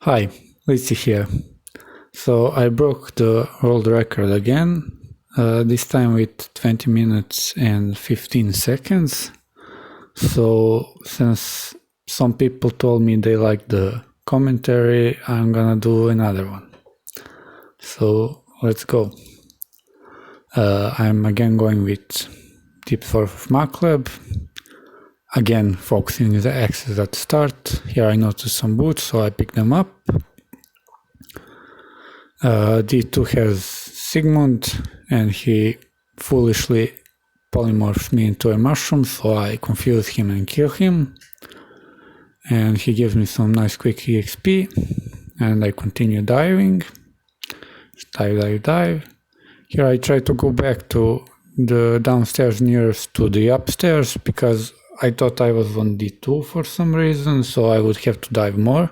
Hi, Lizzy here. So I broke the world record again, this time with 20 minutes and 15 seconds. So since some people told me they like the commentary, I'm gonna do another one. So let's go. I'm again going with deep sort of MATLAB. Again, focusing the axis at the start. Here I noticed some boots, so I pick them up. D2 has Sigmund, and he foolishly polymorphs me into a mushroom, so I confuse him and kill him. And he gives me some nice quick EXP, and I continue diving. Dive. Here I try to go back to the downstairs nearest to the upstairs, because I thought I was on D2 for some reason, so I would have to dive more.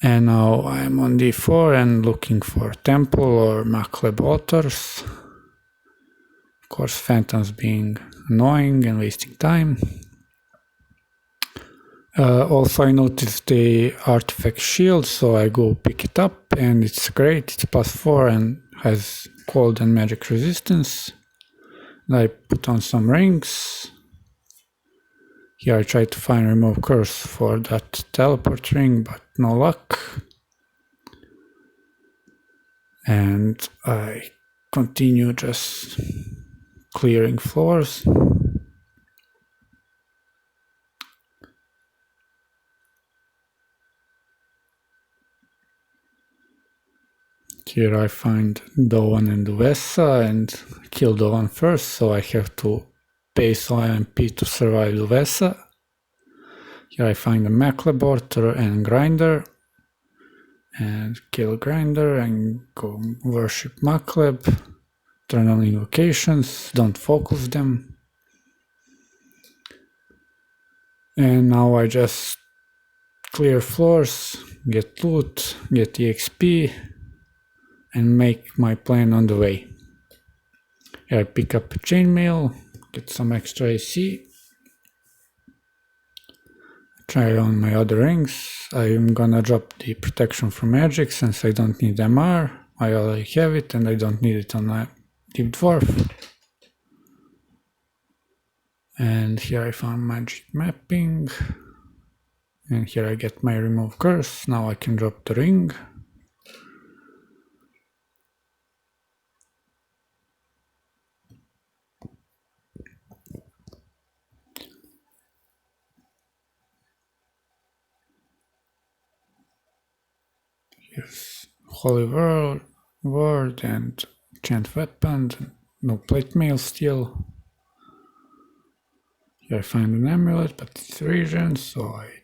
And now I'm on D4 and looking for temple or MATLAB authors. Of course, phantoms being annoying and wasting time. Also, I noticed the artifact shield, so I go pick it up, and it's great. It's +4 and has cold and magic resistance. And I put on some rings. Here I try to find remove curse for that teleport ring, but no luck. And I continue just clearing floors. Here I find Doan and Duvessa and kill Doan first, so I have to pay some MP to survive Duvessa. Here I find a MATLAB author and Grinder, and kill Grinder and go worship MATLAB. Turn on invocations, don't focus them. And now I just clear floors, get loot, get EXP, and make my plan on the way. Here I pick up a chainmail, get some extra AC, try on my other rings. I'm gonna drop the protection from magic since I don't need MR. I already have it and I don't need it on a deep dwarf. And here I found magic mapping. And here I get my remove curse. Now I can drop the ring. Here's Holy Word and Enchant Weapon. No plate mail still. Here I find an amulet, but it's region, so I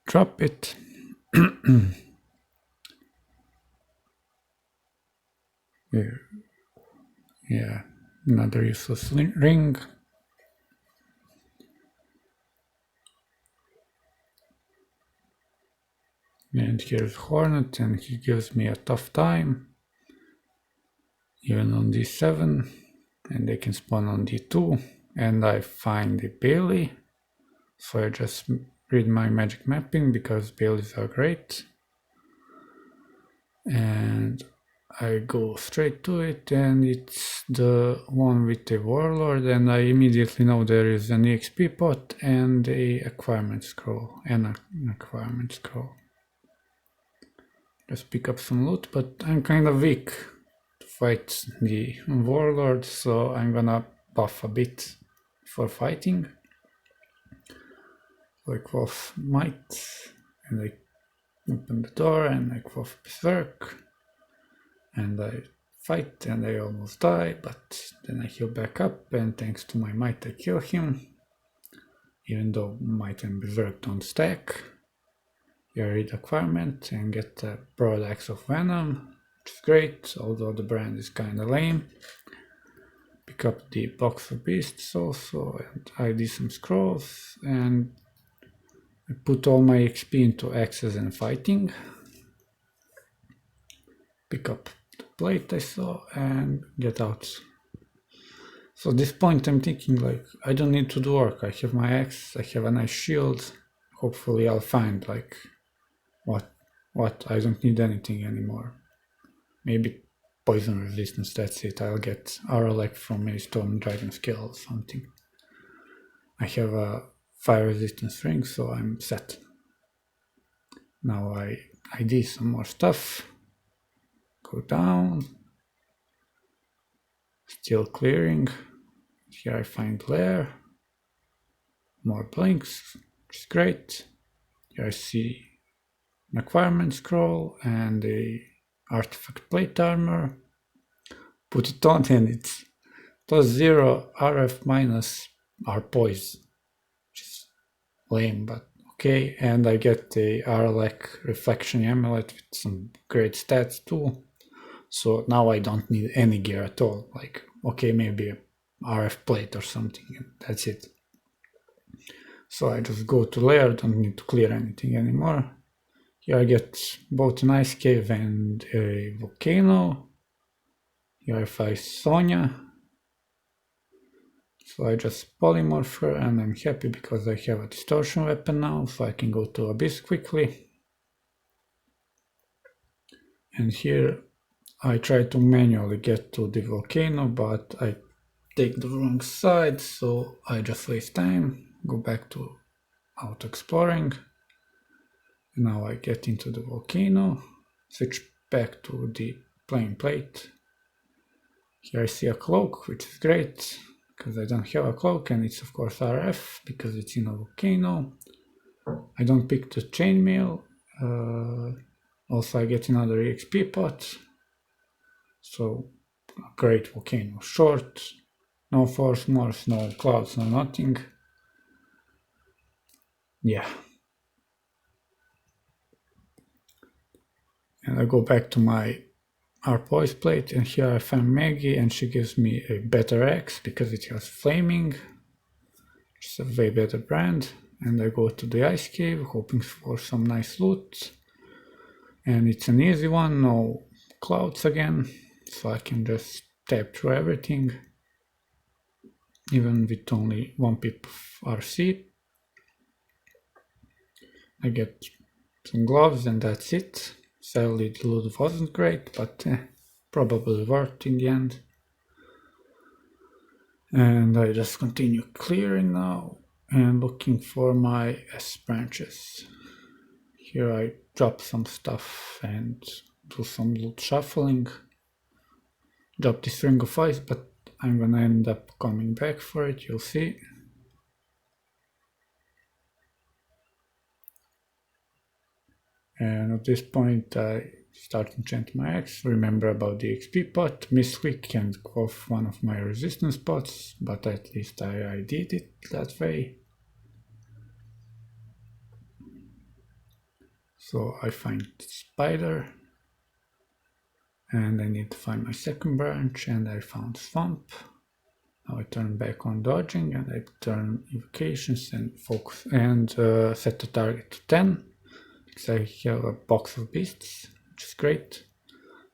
drop it. Here. Yeah, another useless ring. And here's Hornet, and he gives me a tough time. Even on D7, and they can spawn on D2. And I find the Bailey, so I just read my magic mapping because Baileys are great. And I go straight to it, and it's the one with the warlord, and I immediately know there is an EXP pot and a acquirement scroll, Just pick up some loot, but I'm kind of weak to fight the warlord, so I'm gonna buff a bit for fighting. So I quaff might, and I open the door, and I quaff berserk, and I fight, and I almost die, but then I heal back up, and thanks to my might I kill him, even though might and berserk don't stack. Here I read acquirement and get a broad axe of venom, which is great, although the brand is kinda lame. Pick up the box of beasts also, and ID some scrolls, and I put all my XP into axes and fighting. Pick up the plate I saw and get out. So at this point I'm thinking, like, I don't need to do work. I have my axe, I have a nice shield. Hopefully I'll find like What? I don't need anything anymore. Maybe poison resistance, that's it. I'll get Aralek from a Storm Dragon skill or something. I have a fire resistance ring, so I'm set. Now I ID some more stuff. Go down. Still clearing. Here I find lair. More blinks, which is great. Here I see an acquirement scroll and a artifact plate armor. Put it on and it's +0 RF minus R poise, which is lame, but okay. And I get the Arlec reflection amulet with some great stats too. So now I don't need any gear at all. Like, okay, maybe a RF plate or something, and that's it. So I just go to lair, don't need to clear anything anymore. Here I get both an ice cave and a volcano. Here I fight Sonya. So I just polymorph her and I'm happy because I have a distortion weapon now, so I can go to Abyss quickly. And here I try to manually get to the volcano, but I take the wrong side, so I just waste time, go back to auto exploring. And now I get into the volcano, switch back to the plain plate. Here I see a cloak, which is great, because I don't have a cloak, and it's of course RF, because it's in a volcano. I don't pick the chainmail. Also I get another EXP pot. So, a great volcano. Short, no force morphs, no clouds, no nothing. Yeah. And I go back to my poise plate, and here I find Maggie, and she gives me a better axe because it has flaming. It's a way better brand. And I go to the ice cave, hoping for some nice loot. And it's an easy one, no clouds again, so I can just tap through everything, even with only 1 pip of RC. I get some gloves and that's it. Sadly the loot wasn't great, but probably worth in the end. And I just continue clearing now and looking for my S branches. Here I drop some stuff and do some loot shuffling. Drop this ring of ice, but I'm gonna end up coming back for it, you'll see. And at this point I start enchanting my axe, remember about the XP pot, misclick and off one of my resistance pots, but at least I did it that way. So I find spider, and I need to find my second branch, and I found swamp. Now I turn back on dodging, and I turn evocations and focus, and set the target to 10, because I have a box of beasts, which is great.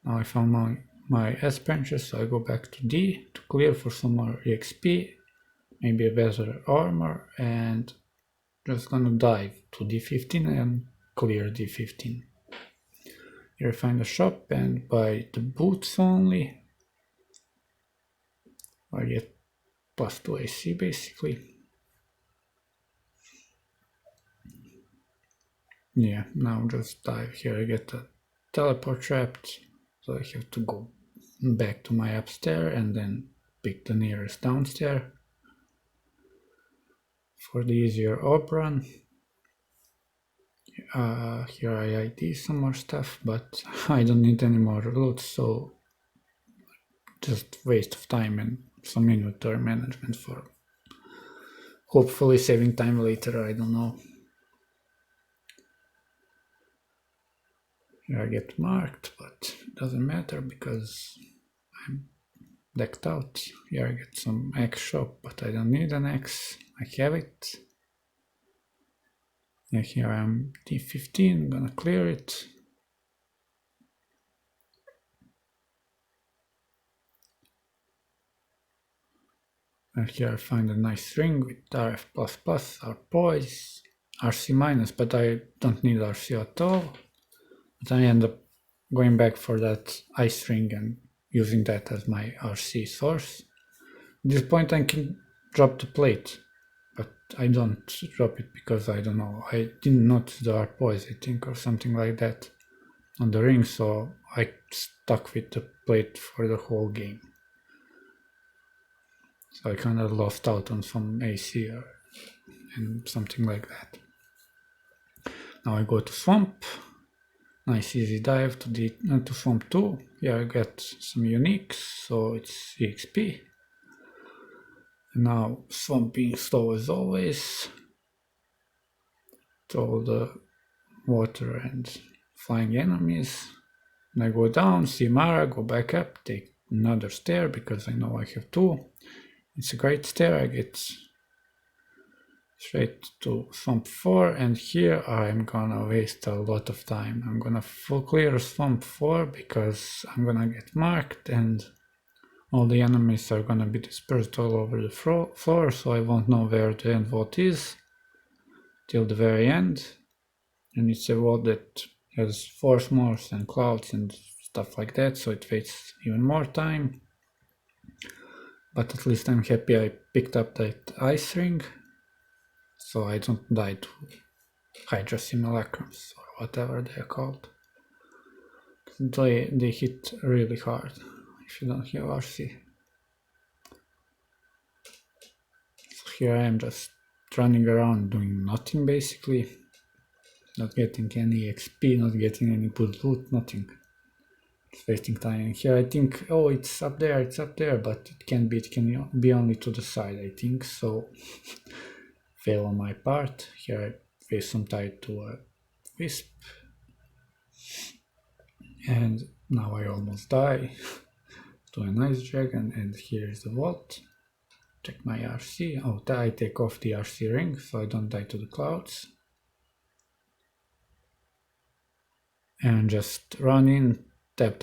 Now I found my S branches, so I go back to D to clear for some more EXP, maybe a better armor, and just gonna dive to D15 and clear D15. Here I find a shop and buy the boots only. I get +2 AC basically. Yeah, now just dive. Here I get a teleport trapped, so I have to go back to my upstairs and then pick the nearest downstairs for the easier op run. Here I ID some more stuff, but I don't need any more loot, so just waste of time and some inventory management for hopefully saving time later, I don't know. Here I get marked, but it doesn't matter because I'm decked out. Here I get some X shop, but I don't need an X, I have it. And here I'm D15, gonna clear it. And here I find a nice ring with RF++, our poise. RC minus, but I don't need RC at all. But I end up going back for that ice ring and using that as my RC source. At this point I can drop the plate, but I don't drop it because I don't know, I didn't notice the arpoise, I think, or something like that on the ring, so I stuck with the plate for the whole game. So I kind of lost out on some AC and something like that. Now I go to Swamp. Nice easy dive to Swamp 2. Here I get some uniques, so it's EXP. And now Swamp being slow as always. To all the water and flying enemies. And I go down, see Mara, go back up, take another stair because I know I have 2. It's a great stair, I get straight to Swamp 4, and here I'm gonna waste a lot of time. I'm gonna full clear Swamp 4 because I'm gonna get marked and all the enemies are gonna be dispersed all over the floor, so I won't know where the end vault is till the very end. And it's a vault that has force morphs and clouds and stuff like that, so it wastes even more time. But at least I'm happy I picked up that ice ring, so I don't die to Hydra simulacrums or whatever they're called. They hit really hard if you don't have RC. So here I am just running around doing nothing basically. Not getting any XP, not getting any good loot, nothing. Just wasting time. And here I think, oh, it's up there, but it can be only to the side, I think, so fail on my part. Here I waste some time to a wisp. And now I almost die to an ice dragon, and here is the vault. Check my RC. Oh, I take off the RC ring so I don't die to the clouds. And just run in, tap,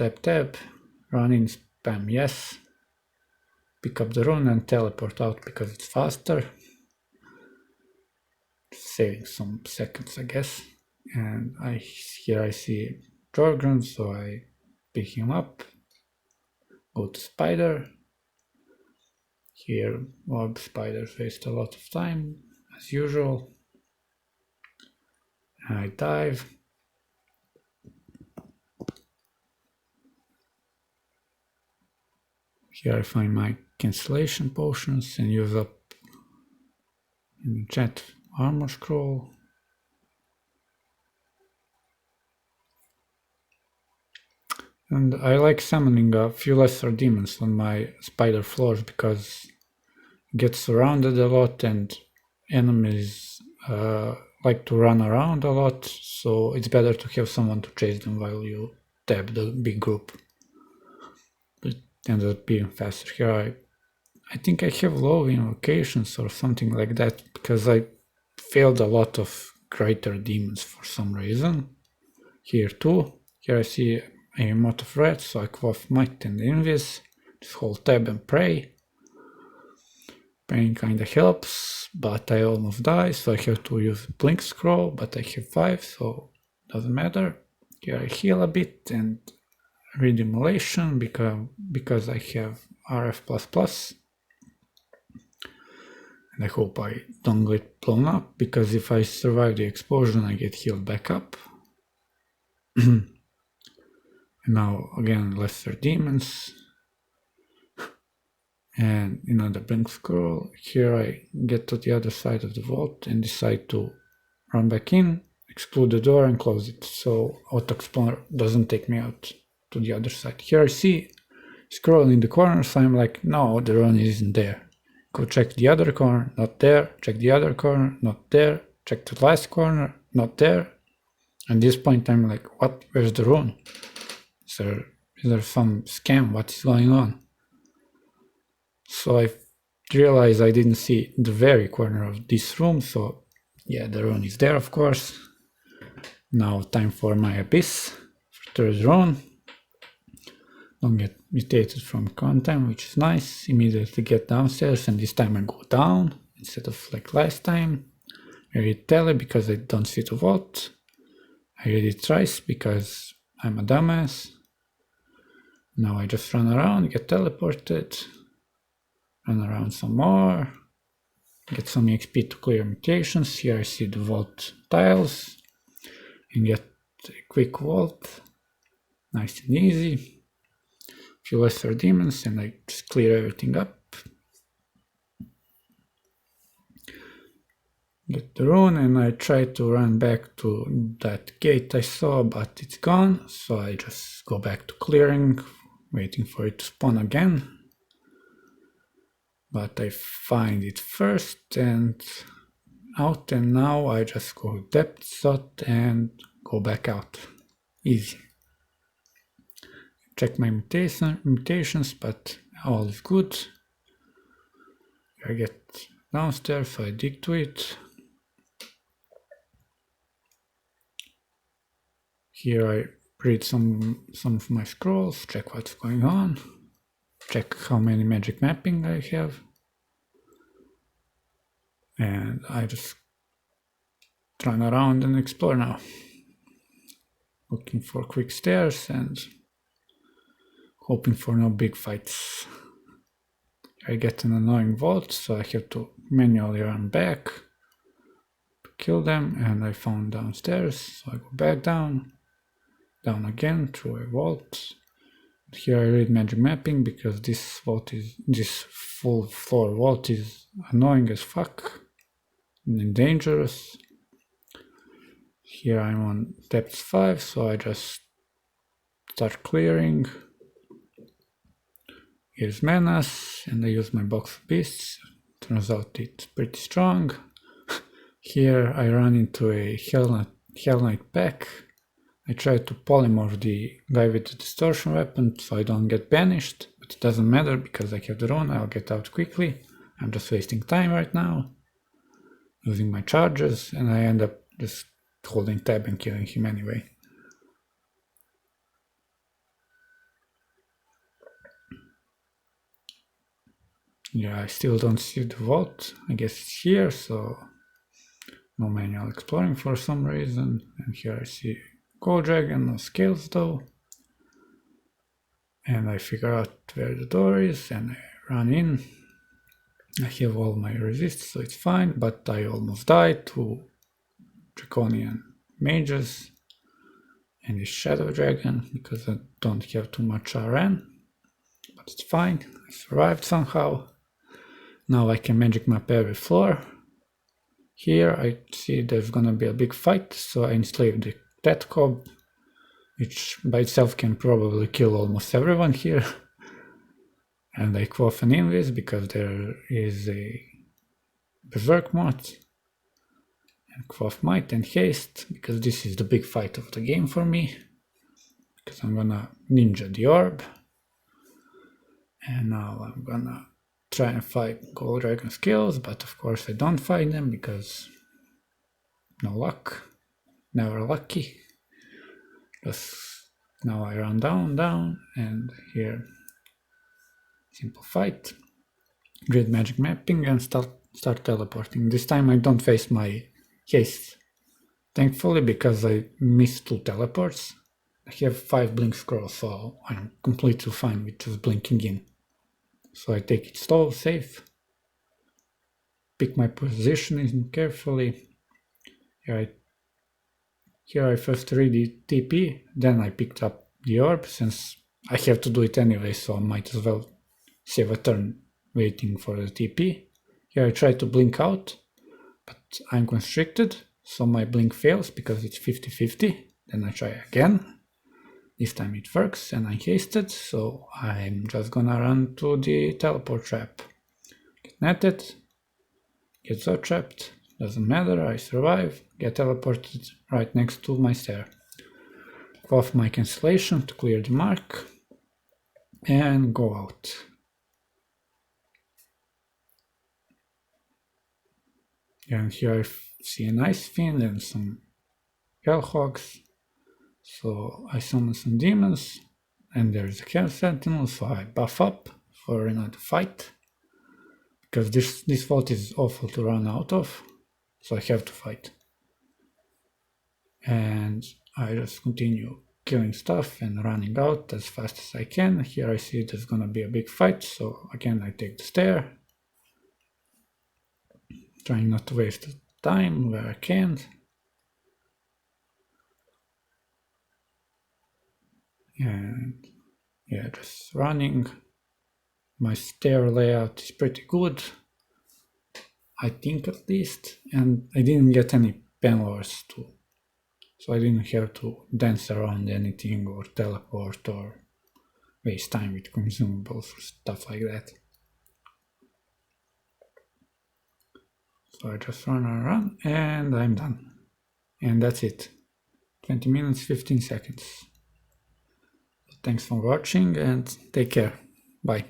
run in, spam yes, pick up the rune and teleport out because it's faster. Saving some seconds, I guess. And here I see Jorgrun, so I pick him up, go to Spider. Here orb spiders waste a lot of time, as usual. I dive. Here I find my cancellation potions and use up enchant armor scroll. And I like summoning a few lesser demons on my spider floors because it gets surrounded a lot and enemies like to run around a lot, so it's better to have someone to chase them while you tab the big group. But it ends up being faster. Here I think I have low invocations or something like that because I failed a lot of greater demons for some reason. Here too. Here I see a mod of red, so I quaff might and invis. Just hold tab and pray. Praying kinda helps, but I almost die, so I have to use blink scroll, but I have 5, so doesn't matter. Here I heal a bit and read immolation because I have RF++. And I hope I don't get blown up, because if I survive the explosion I get healed back up. And now again lesser demons. And another blink scroll. Here I get to the other side of the vault and decide to run back in, exclude the door and close it, so Auto Explorer doesn't take me out to the other side. Here I see scroll in the corner, so I'm like, no, the run isn't there. Go check the other corner, not there. Check the other corner, not there. Check the last corner, not there. At this point I'm like, what? Where's the rune? Is there some scam? What is going on? So I realized I didn't see the very corner of this room, so yeah, the rune is there, of course. Now time for my abyss, for third rune. Don't get mutated from content, which is nice. Immediately get downstairs, and this time I go down instead of like last time. I read tele because I don't see the vault. I read it twice because I'm a dumbass. Now I just run around, get teleported, run around some more, get some XP to clear mutations. Here I see the vault tiles and get a quick vault, nice and easy. A few lesser demons and I just clear everything up. Get the rune and I try to run back to that gate I saw, but it's gone, so I just go back to clearing, waiting for it to spawn again. But I find it first and out, and now I just go depth shot and go back out. Easy. Check my mutations, but all is good. I get downstairs, so I dig to it. Here I read some of my scrolls, check what's going on, check how many magic mapping I have, and I just run around and explore now, looking for quick stairs and hoping for no big fights. I get an annoying vault, so I have to manually run back to kill them, and I found downstairs, so I go back down again through a vault. Here I read magic mapping because this full floor vault is annoying as fuck and dangerous. Here I'm on depth 5, so I just start clearing. Here's Menace, and I use my box of beasts. Turns out it's pretty strong. Here I run into a Hell Knight pack. I try to polymorph the guy with the distortion weapon so I don't get banished, but it doesn't matter because I have the rune, I'll get out quickly. I'm just wasting time right now, using my charges, and I end up just holding tab and killing him anyway. Yeah, I still don't see the vault. I guess it's here, so no manual exploring for some reason. And here I see Gold Dragon, no scales though. And I figure out where the door is and I run in. I have all my resists, so it's fine, but I almost died to Draconian mages and this Shadow Dragon because I don't have too much RN. But it's fine, I survived somehow. Now I can magic map every floor. Here I see there's gonna be a big fight, so I enslave the Tet Cob, which by itself can probably kill almost everyone here. And I quaff an invis because there is a Berserk mod. And quaff Might and Haste because this is the big fight of the game for me. Because I'm gonna ninja the orb. And now I'm gonna try and fight Gold Dragon skills, but of course I don't fight them because no luck. Never lucky. Just now I run down, and here simple fight. Grid magic mapping and start teleporting. This time I don't face my haste. Thankfully, because I missed 2 teleports. I have 5 blink scrolls, so I'm completely fine with just blinking in. So I take it slow, safe. Pick my positioning carefully. Here I first read the TP, then I picked up the orb, since I have to do it anyway, so I might as well save a turn waiting for the TP. Here I try to blink out, but I'm constricted, so my blink fails because it's 50-50. Then I try again. This time it works and I hasted, so I'm just gonna run to the teleport trap. Get netted, get so trapped. Doesn't matter, I survive, get teleported right next to my stair. Quaff my cancellation to clear the mark, and go out. And here I see an Ice Fiend and some Hellhogs, so I summon some demons, and there's a Hell Sentinel, so I buff up for another fight, because this vault is awful to run out of. so I have to fight. And I just continue killing stuff and running out as fast as I can. Here I see there's gonna be a big fight, so again I take the stair, trying not to waste time where I can. And yeah, just running. My stair layout is pretty good, I think, at least, and I didn't get any penlores too, so I didn't have to dance around anything or teleport or waste time with consumables or stuff like that. So I just run and I'm done. And that's it. 20 minutes, 15 seconds. Thanks for watching and take care. Bye.